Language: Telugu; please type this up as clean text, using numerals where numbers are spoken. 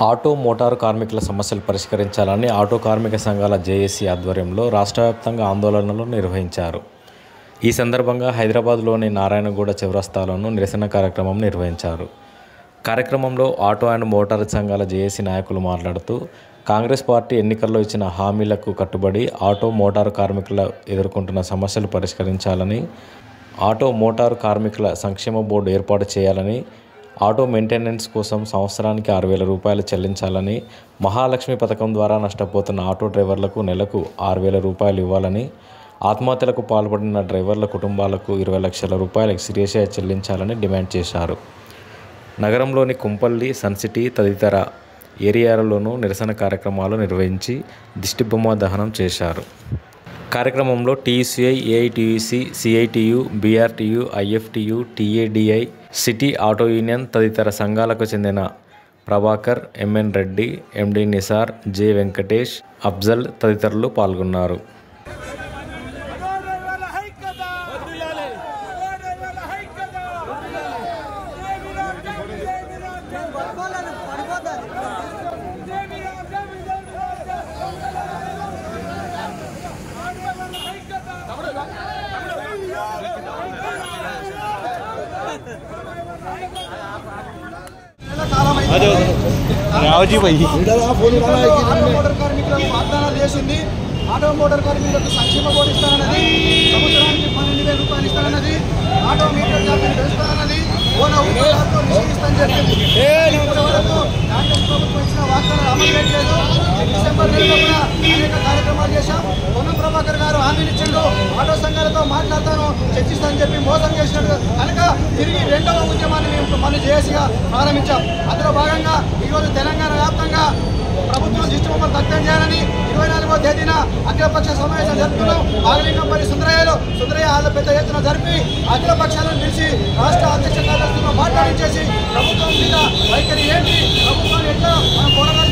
ఆటో మోటారు కార్మికుల సమస్యలు పరిష్కరించాలని ఆటో కార్మిక సంఘాల జేఏసీ ఆధ్వర్యంలో రాష్ట్ర వ్యాప్తంగా ఆందోళనలు నిర్వహించారు. ఈ సందర్భంగా హైదరాబాద్లోని నారాయణగూడ చౌరస్తాలోనూ నిరసన కార్యక్రమం నిర్వహించారు. కార్యక్రమంలో ఆటో అండ్ మోటారు సంఘాల జేఏసీ నాయకులు మాట్లాడుతూ, కాంగ్రెస్ పార్టీ ఎన్నికల్లో ఇచ్చిన హామీలకు కట్టుబడి ఆటో మోటారు కార్మికులు ఎదుర్కొంటున్న సమస్యలు పరిష్కరించాలని, ఆటో మోటారు కార్మికుల సంక్షేమ బోర్డు ఏర్పాటు చేయాలని, ఆటో మెయింటెనెన్స్ కోసం సంవత్సరానికి 6,000 రూపాయలు చెల్లించాలని, మహాలక్ష్మి పథకం ద్వారా నష్టపోతున్న ఆటో డ్రైవర్లకు నెలకు 6,000 రూపాయలు ఇవ్వాలని, ఆత్మహత్యలకు పాల్పడిన డ్రైవర్ల కుటుంబాలకు 20 లక్షల రూపాయలు ఎక్స్గ్రేషియా చెల్లించాలని డిమాండ్ చేశారు. నగరంలోని కుంపల్లి, సన్సిటీ తదితర ఏరియాలలోనూ నిరసన కార్యక్రమాలు నిర్వహించి దిష్టిబొమ్మ దహనం చేశారు. కార్యక్రమంలో TUCI, AITUC, CITU, BRTU, IFTU, TADI, city auto union తదితర సంఘాలకు చెందిన Prabhakar, MN Reddy, MD Nisar, J Venkatesh, Afzal తదితరులు పాల్గొన్నారు. రావుజీ భాయ్ మోటార్ కార్మికులకు వాగ్దానాలు చేసింది. ఆటో మోటార్ కార్మికులకు సంక్షేమ బోర్డు ఇస్తానన్నది, సంవత్సరానికి 12,000 రూపాయలు ఇస్తానన్నది, ఆటో మీటర్ ఛార్జీలు పెంచుతానన్నది, ఓలా ఉద్యోగాలతో నిషేధిస్తానని చెప్పింది. ఇప్పటివరకు కాంగ్రెస్ ప్రభుత్వం ఇచ్చిన వాగ్దానాలు అమలు చేయలేదు. డిసెంబర్ నెలలో కూడా అనేక కార్యక్రమాలు చేశాం. పొన్నం ప్రభాకర్ గారు హామీలు ఇచ్చిండు, ఆటో సంఘాలతో మాట్లాడతాను, చర్చిస్తానని చెప్పి మోసం చేసినట్టు కనుక తిరిగి రెండవ ఉద్యమాన్ని మేము మళ్ళీ జేఏసీగా ప్రారంభించాం. అందులో భాగంగా ఈరోజు తెలంగాణ వ్యాప్తంగా ప్రభుత్వం దిష్టిబొమ్మలు దగ్ధం చేయాలని 24వ తేదీన అఖిలపక్ష సమావేశం జరుపుతున్నాం. బాగలింగంపల్లి సుందరయ్య హాల్లో పెద్ద ఎత్తున జరిపి అఖిల పక్షాలను పిలిచి రాష్ట్ర అధ్యక్ష కార్యదర్శులతో మాట్లాడించేసి ప్రభుత్వం మీద వైఖరి ఏంటి, ప్రభుత్వాన్ని ఎట్లా మనం పోరాడాలి